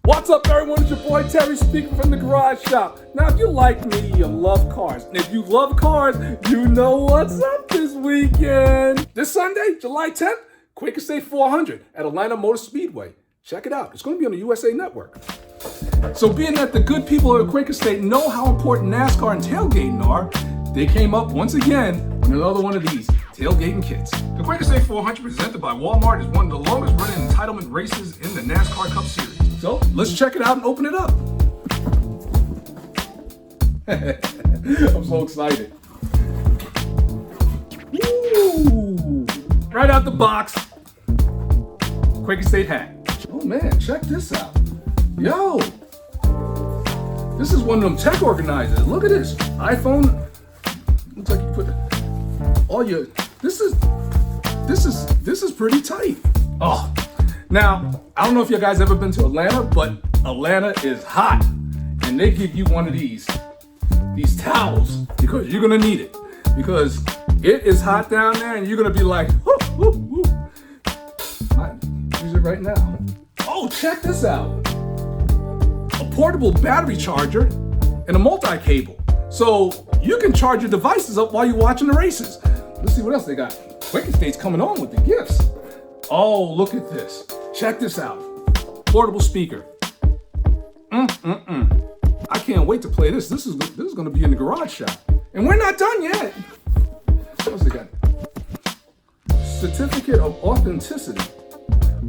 What's up, everyone? It's your boy Terry speaking from the garage shop. Now, if you like me, you love cars. And if you love cars, you know what's up this weekend. This Sunday, July 10th, Quaker State 400 at Atlanta Motor Speedway. Check it out. It's going to be on the USA Network. So being that the good people at Quaker State know how important NASCAR and tailgating are, they came up once again with another one of these tailgating kits. The Quaker State 400 presented by Walmart is one of the longest running entitlement races in the NASCAR Cup Series. So let's check it out and open it up. I'm so excited. Woo! Right out the box, Quaker State hat. Oh man, check this out. Yo, this is one of them tech organizers. Look at this iPhone. Looks like you put all your. This is pretty tight. Oh, now I don't know if you guys ever been to Atlanta, but Atlanta is hot, and they give you one of these towels because you're gonna need it because it is hot down there, and you're gonna be like, whoo, whoo, whoo. I use it right now. Oh, check this out. A portable battery charger and a multi-cable. So you can charge your devices up while you're watching the races. Let's see what else they got. Quaker State's coming on with the gifts. Oh, look at this. Check this out. Portable speaker. I can't wait to play this. This is going to be in the garage shop. And we're not done yet. What else they got? Certificate of authenticity.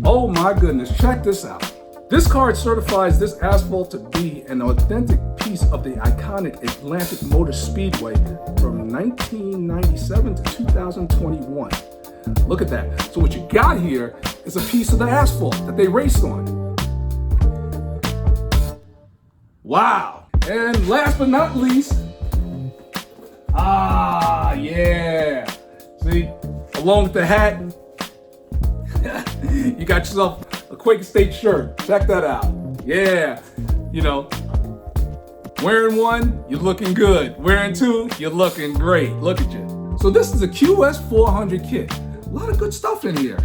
Oh my goodness, check this out. This card certifies this asphalt to be an authentic piece of the iconic Atlantic Motor Speedway from 1997 to 2021. Look at that. So what you got here is a piece of the asphalt that they raced on. Wow. And last but not least, yeah. See, along with the hat, you got yourself a Quaker State shirt. Check that out. Yeah. You know, wearing one, you're looking good. Wearing two, you're looking great. Look at you. So this is a QS 400 kit. A lot of good stuff in here.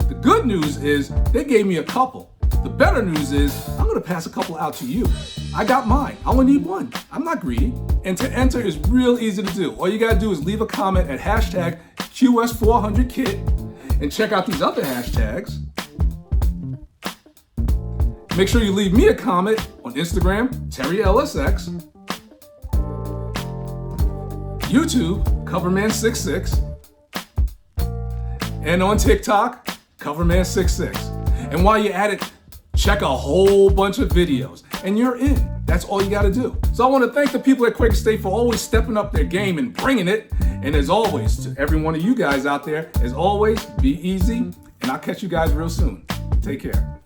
The good news is they gave me a couple. The better news is I'm gonna pass a couple out to you. I got mine. I only need one. I'm not greedy. And to enter is real easy to do. All you gotta do is leave a comment at hashtag QS400kit and check out these other hashtags. Make sure you leave me a comment on Instagram, TerryLSX, YouTube, Coverman66, and on TikTok, Coverman66. And while you're at it, check a whole bunch of videos, and you're in. That's all you gotta do. So I wanna thank the people at Quaker State for always stepping up their game and bringing it. And as always, to every one of you guys out there, as always, be easy, and I'll catch you guys real soon. Take care.